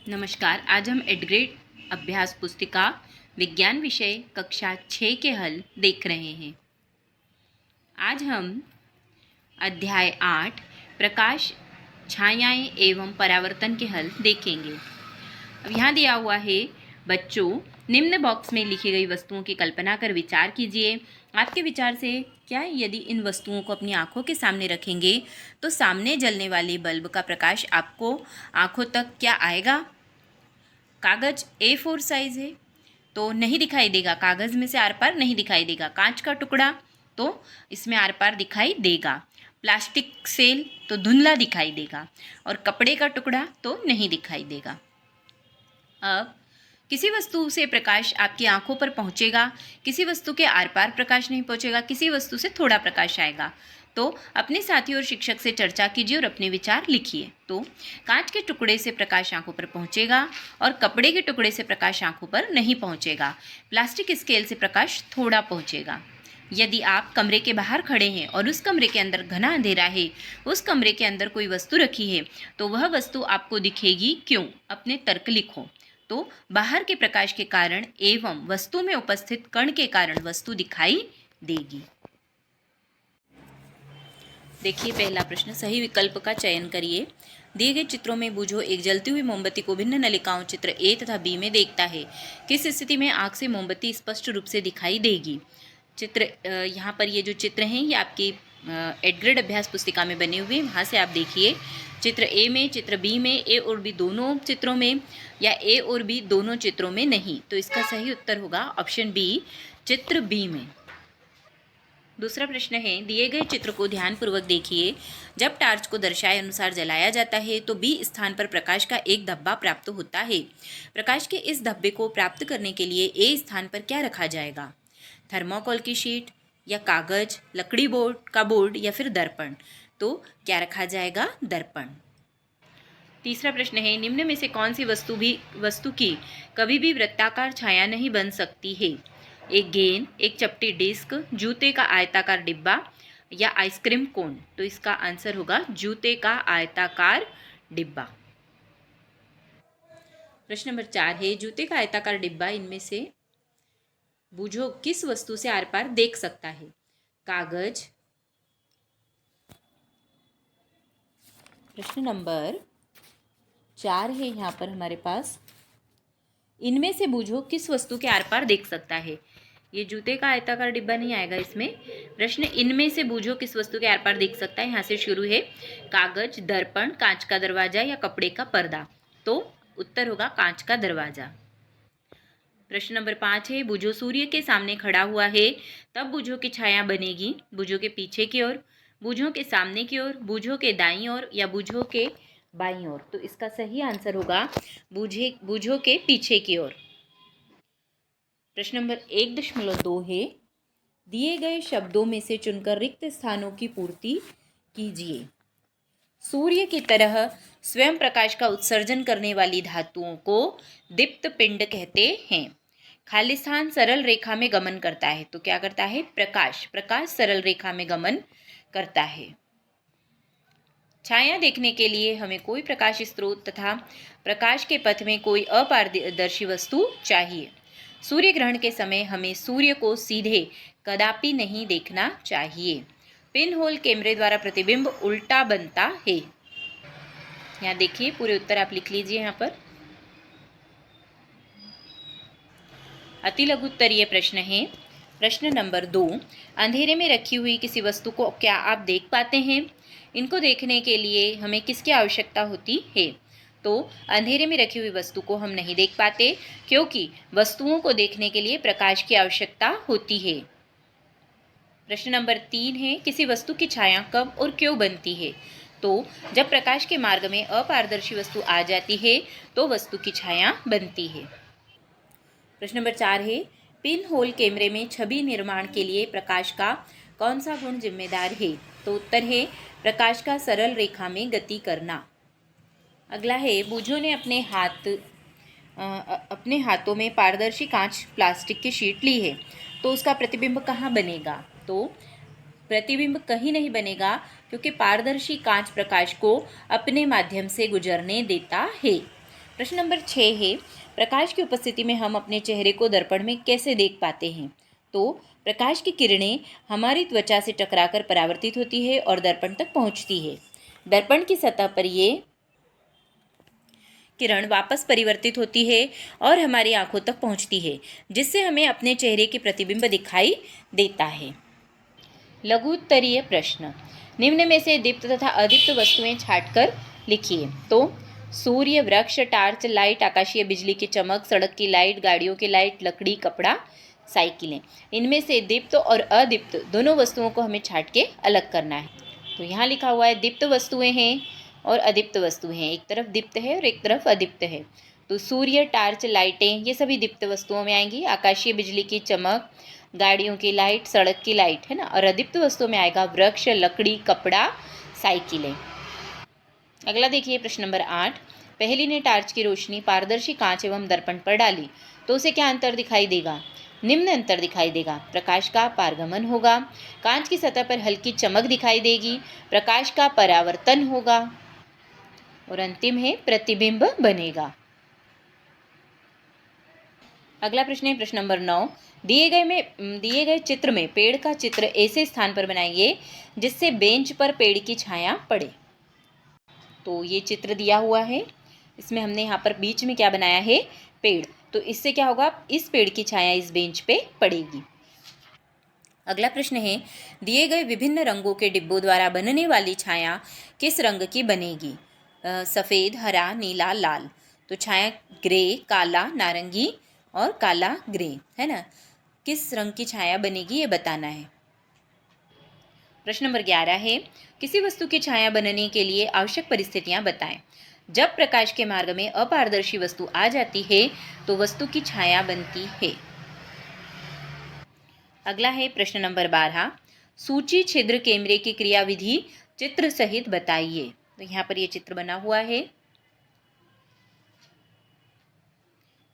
नमस्कार। आज हम एडग्रेड अभ्यास पुस्तिका विज्ञान विषय कक्षा 6 के हल देख रहे हैं। आज हम अध्याय 8 प्रकाश, छायाएं एवं परावर्तन के हल देखेंगे। अब यहाँ दिया हुआ है, बच्चों निम्न बॉक्स में लिखी गई वस्तुओं की कल्पना कर विचार कीजिए। आपके विचार से क्या है, यदि इन वस्तुओं को अपनी आंखों के सामने रखेंगे तो सामने जलने वाले बल्ब का प्रकाश आपको आंखों तक क्या आएगा? कागज A4 साइज है तो नहीं दिखाई देगा, कागज में से आर पार नहीं दिखाई देगा। कांच का टुकड़ा तो इसमें आर पार दिखाई देगा। प्लास्टिक सेल तो धुंधला दिखाई देगा और कपड़े का टुकड़ा तो नहीं दिखाई देगा। अब किसी वस्तु से प्रकाश आपकी आंखों पर पहुंचेगा, किसी वस्तु के आर पार प्रकाश नहीं पहुंचेगा, किसी वस्तु से थोड़ा प्रकाश आएगा। तो अपने साथी और शिक्षक से चर्चा कीजिए और अपने विचार लिखिए। तो कांच के टुकड़े से प्रकाश आंखों पर पहुंचेगा और कपड़े के टुकड़े से प्रकाश आंखों पर नहीं पहुंचेगा। प्लास्टिक स्केल से प्रकाश थोड़ा पहुंचेगा। यदि आप कमरे के बाहर खड़े हैं और उस कमरे के अंदर घना अंधेरा है, उस कमरे के अंदर कोई वस्तु रखी है तो वह वस्तु आपको दिखेगी क्यों? अपने तर्क लिखो। तो बाहर के प्रकाश के कारण एवं वस्तु में उपस्थित कण के कारण वस्तु दिखाई देगी। देखिए पहला प्रश्न, सही विकल्प का चयन करिए। दिए गए चित्रों में बूझो एक जलती हुई मोमबत्ती को भिन्न नलिकाओं चित्र ए तथा बी में देखता है। किस स्थिति में आंख से मोमबत्ती स्पष्ट रूप से दिखाई देगी? चित्र यहाँ पर ये जो चित्र हैं ये आपकी एडग्रेड अभ्यास पुस्तिका में बने हुए हैं, वहाँ से आप देखिए। चित्र ए में, चित्र बी में, ए और बी दोनों चित्रों में या ए और बी दोनों चित्रों में नहीं। तो इसका सही उत्तर होगा ऑप्शन बी, चित्र बी में। दूसरा प्रश्न है, दिए गए चित्र को ध्यानपूर्वक देखिए। जब टार्च को दर्शाए अनुसार जलाया जाता है तो बी स्थान पर प्रकाश का एक धब्बा प्राप्त होता है। प्रकाश के इस धब्बे को प्राप्त करने के लिए ए स्थान पर क्या रखा जाएगा? थर्मोकोल की शीट या कागज, लकड़ी बोर्ड या फिर दर्पण? तो क्या रखा जाएगा? दर्पण। तीसरा प्रश्न है, निम्न में से कौन सी वस्तु की कभी भी वृत्ताकार छाया नहीं बन सकती है? एक गेंद, एक चपटी डिस्क, जूते का आयताकार डिब्बा या आइसक्रीम कोन? तो इसका आंसर होगा जूते का आयताकार डिब्बा। प्रश्न नंबर 4 है, जूते का आयताकार डिब्बा इनमें से बूझो किस वस्तु से आर पार देख सकता है? कागज। प्रश्न नंबर 4 है यहाँ पर हमारे पास, इनमें से बूझो किस वस्तु के आर पार देख सकता है? ये जूते का आयताकार डिब्बा नहीं आएगा इसमें। प्रश्न, इनमें से बूझो किस वस्तु के आर पार देख सकता है, यहाँ से शुरू है। कागज, दर्पण, कांच का दरवाजा या कपड़े का पर्दा? तो उत्तर होगा कांच का दरवाजा। प्रश्न नंबर 5 है, बूझो सूर्य के सामने खड़ा हुआ है, तब बूझो की छाया बनेगी बूझो के पीछे की ओर, बूझो के सामने की ओर, बूझो के दाईं ओर या बूझो के बाईं ओर? तो इसका सही आंसर होगा बूझो के पीछे की ओर। प्रश्न नंबर 1.2 है, दिए गए शब्दों में से चुनकर रिक्त स्थानों की पूर्ति कीजिए। सूर्य की तरह स्वयं प्रकाश का उत्सर्जन करने वाली धातुओं को दीप्त पिंड कहते हैं। खाली स्थान सरल रेखा में गमन करता है। तो क्या करता है? प्रकाश सरल रेखा में गमन करता है। छाया देखने के लिए हमें कोई प्रकाश स्रोत तथा प्रकाश के पथ में कोई अपारदर्शी वस्तु चाहिए। सूर्य ग्रहण के समय हमें सूर्य को सीधे कदापि नहीं देखना चाहिए। पिन होल कैमरे द्वारा प्रतिबिंब उल्टा बनता है। यहाँ देखिए पूरे उत्तर आप लिख लीजिए। यहाँ पर अति लघु उत्तरीय प्रश्न है। प्रश्न नंबर 2, अंधेरे में रखी हुई किसी वस्तु को क्या आप देख पाते हैं? इनको देखने के लिए हमें किसकी आवश्यकता होती है? तो अंधेरे में रखी हुई वस्तु को हम नहीं देख पाते क्योंकि वस्तुओं को देखने के लिए प्रकाश की आवश्यकता होती है। प्रश्न नंबर 3 है, किसी वस्तु की छाया कब और क्यों बनती है? तो जब प्रकाश के मार्ग में अपारदर्शी वस्तु आ जाती है तो वस्तु की छाया बनती है। प्रश्न नंबर 4 है, पिन होल कैमरे में छवि निर्माण के लिए प्रकाश का कौन सा गुण जिम्मेदार है? तो उत्तर है प्रकाश का सरल रेखा में गति करना। अगला है, बूझो ने अपने हाथों में पारदर्शी कांच प्लास्टिक की शीट ली है, तो उसका प्रतिबिंब कहाँ बनेगा? तो प्रतिबिंब कहीं नहीं बनेगा क्योंकि पारदर्शी कांच प्रकाश को अपने माध्यम से गुजरने देता है। प्रश्न नंबर 6 है, प्रकाश की उपस्थिति में हम अपने चेहरे को दर्पण में कैसे देख पाते हैं? तो प्रकाश की किरणें हमारी त्वचा से टकराकर परावर्तित होती है और दर्पण तक पहुंचती है। दर्पण की सतह पर ये किरण वापस परिवर्तित होती है और हमारी आंखों तक पहुंचती है, जिससे हमें अपने चेहरे के प्रतिबिंब दिखाई देता है। लघु उत्तरीय प्रश्न, निम्न में से दीप्त तथा अदीप्त वस्तुएं छांटकर लिखिए। तो सूर्य, वृक्ष, टार्च, लाइट, आकाशीय बिजली की चमक, सड़क की लाइट, गाड़ियों की लाइट, लकड़ी, कपड़ा, साइकिलें। इनमें से दीप्त और अदीप्त दोनों वस्तुओं को हमें छांट के अलग करना है। तो यहाँ लिखा हुआ है दीप्त वस्तुएं हैं और अदीप्त वस्तुएं हैं। एक तरफ दीप्त है और एक तरफ अदीप्त है। तो सूर्य, टार्च, लाइटें ये सभी दीप्त वस्तुओं में आएंगी। आकाशीय बिजली की चमक, गाड़ियों की लाइट, सड़क की लाइट, है ना। और अदीप्त वस्तुओं में आएगा वृक्ष, लकड़ी, कपड़ा, साइकिलें। अगला देखिए प्रश्न नंबर 8, पहेली ने टार्च की रोशनी पारदर्शी कांच एवं दर्पण पर डाली तो उसे क्या अंतर दिखाई देगा? निम्न अंतर दिखाई देगा। प्रकाश का पारगमन होगा, कांच की सतह पर हल्की चमक दिखाई देगी, प्रकाश का परावर्तन होगा और अंतिम है प्रतिबिंब बनेगा। अगला प्रश्न है प्रश्न नंबर 9, दिए गए चित्र में पेड़ का चित्र ऐसे स्थान पर बनाइए जिससे बेंच पर पेड़ की छाया पड़े। तो ये चित्र दिया हुआ है, इसमें हमने यहाँ पर बीच में क्या बनाया है? पेड़। तो इससे क्या होगा? इस पेड़ की छाया इस बेंच पे पड़ेगी। अगला प्रश्न है, दिए गए विभिन्न रंगों के डिब्बों द्वारा बनने वाली छाया किस रंग की बनेगी? सफ़ेद, हरा, नीला, लाल। तो छाया ग्रे, काला, नारंगी और काला ग्रे, है ना। किस रंग की छाया बनेगी ये बताना है। प्रश्न नंबर 11 है, किसी वस्तु की छाया बनने के लिए आवश्यक परिस्थितियां बताएं। जब प्रकाश के मार्ग में अपारदर्शी वस्तु आ जाती है तो वस्तु की छाया बनती है। अगला है प्रश्न नंबर 12, सूची छिद्र कैमरे की क्रियाविधि चित्र सहित बताइए। तो यहाँ पर ये चित्र बना हुआ है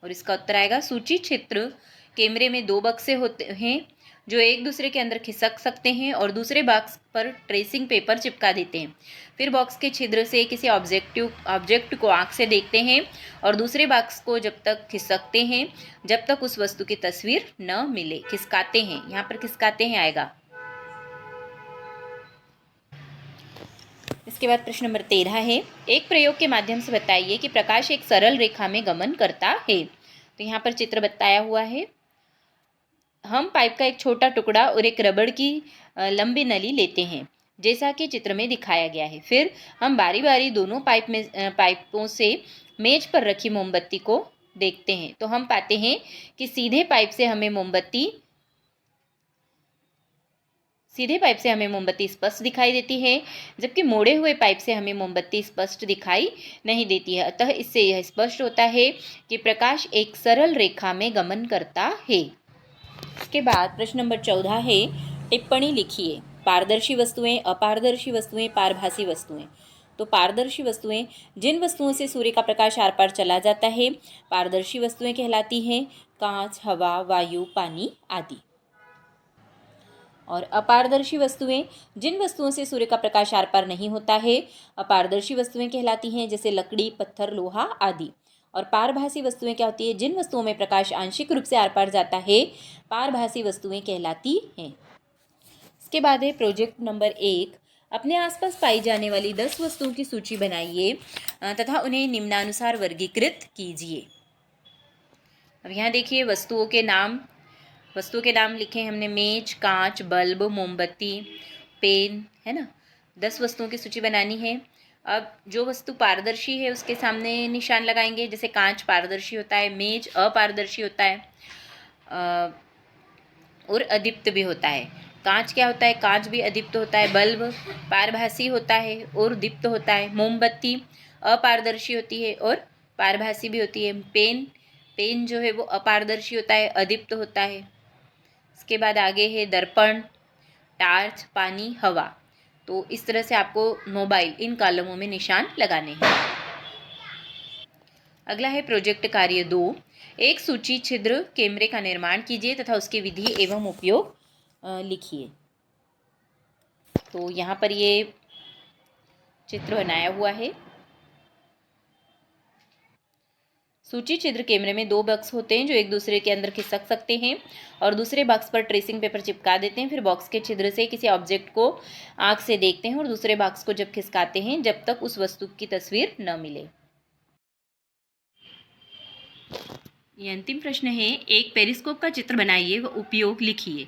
और इसका उत्तर आएगा सूची छिद्र कैमरे में दो बक्से होते हैं जो एक दूसरे के अंदर खिसक सकते हैं और दूसरे बॉक्स पर ट्रेसिंग पेपर चिपका देते हैं। फिर बॉक्स के छिद्र से किसी ऑब्जेक्ट को आंख से देखते हैं और दूसरे बॉक्स को जब तक खिसकते हैं जब तक उस वस्तु की तस्वीर न मिले। खिसकाते हैं, यहाँ पर खिसकाते हैं आएगा। इसके बाद प्रश्न नंबर 13 है, एक प्रयोग के माध्यम से बताइए कि प्रकाश एक सरल रेखा में गमन करता है। तो यहाँ पर चित्र बताया हुआ है। हम पाइप का एक छोटा टुकड़ा और एक रबड़ की लंबी नली लेते हैं जैसा कि चित्र में दिखाया गया है। फिर हम बारी बारी दोनों पाइपों से मेज पर रखी मोमबत्ती को देखते हैं तो हम पाते हैं कि सीधे पाइप से हमें मोमबत्ती स्पष्ट दिखाई देती है, जबकि मोड़े हुए पाइप से हमें मोमबत्ती स्पष्ट दिखाई नहीं देती है। अतः इससे यह स्पष्ट होता है कि प्रकाश एक सरल रेखा में गमन करता है। इसके बाद प्रश्न नंबर 14 है, टिप्पणी लिखिए। पारदर्शी वस्तुएं, अपारदर्शी वस्तुएं, पारभासी वस्तुएं। तो पारदर्शी वस्तुएं जिन वस्तुओं से सूर्य का प्रकाश आर पार चला जाता है पारदर्शी वस्तुएं कहलाती हैं। कांच, हवा, वायु, पानी आदि। और अपारदर्शी वस्तुएं जिन वस्तुओं से सूर्य का प्रकाश आर पार नहीं होता है अपारदर्शी वस्तुएं कहलाती हैं, जैसे लकड़ी, पत्थर, लोहा आदि। और पारभासी वस्तुएं क्या होती है? जिन वस्तुओं में प्रकाश आंशिक रूप से आर पार जाता है पारभासी वस्तुएं कहलाती हैं। इसके बाद है प्रोजेक्ट नंबर 1, अपने आसपास पाई जाने वाली 10 वस्तुओं की सूची बनाइए तथा उन्हें निम्नानुसार वर्गीकृत कीजिए। अब यहाँ देखिए वस्तुओं के नाम लिखे हमने। मेज, कांच, बल्ब, मोमबत्ती, पेन, है ना। 10 वस्तुओं की सूची बनानी है। अब जो वस्तु पारदर्शी है उसके सामने निशान लगाएंगे। जैसे कांच पारदर्शी होता है, मेज अपारदर्शी होता है और अदीप्त भी होता है। कांच क्या होता है? कांच भी अदीप्त होता है। बल्ब पारभासी होता है और दीप्त होता है। मोमबत्ती अपारदर्शी होती है और पारभासी भी होती है। पेन जो है वो अपारदर्शी होता है, अदीप्त होता है। इसके बाद आगे है दर्पण, टार्च, पानी, हवा। तो इस तरह से आपको मोबाइल इन कॉलमों में निशान लगाने हैं। अगला है प्रोजेक्ट कार्य 2, एक सूची छिद्र कैमरे का निर्माण कीजिए तथा उसकी विधि एवं उपयोग लिखिए। तो यहाँ पर ये चित्र बनाया हुआ है। सूची छिद्र कैमरे में 2 बॉक्स होते हैं जो एक दूसरे के अंदर खिसक सकते हैं और दूसरे बॉक्स पर ट्रेसिंग पेपर चिपका देते हैं। फिर बॉक्स के छिद्र से किसी ऑब्जेक्ट को आंख से देखते हैं और दूसरे बॉक्स को जब खिसकाते हैं जब तक उस वस्तु की तस्वीर न मिले। ये अंतिम प्रश्न है, एक पेरिस्कोप का चित्र बनाइए व उपयोग लिखिए।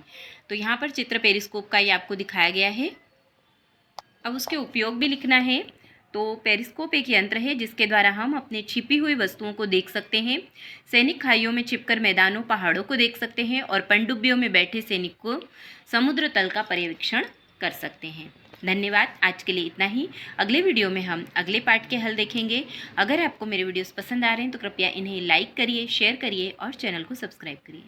तो यहाँ पर चित्र पेरिस्कोप का ये आपको दिखाया गया है। अब उसके उपयोग भी लिखना है। तो पेरिस्कोप एक यंत्र है जिसके द्वारा हम अपने छिपी हुई वस्तुओं को देख सकते हैं। सैनिक खाइयों में छिपकर मैदानों पहाड़ों को देख सकते हैं और पनडुब्बियों में बैठे सैनिक को समुद्र तल का पर्यवेक्षण कर सकते हैं। धन्यवाद। आज के लिए इतना ही। अगले वीडियो में हम अगले पार्ट के हल देखेंगे। अगर आपको मेरे वीडियोस पसंद आ रहे हैं तो कृपया इन्हें लाइक करिए, शेयर करिए और चैनल को सब्सक्राइब करिए।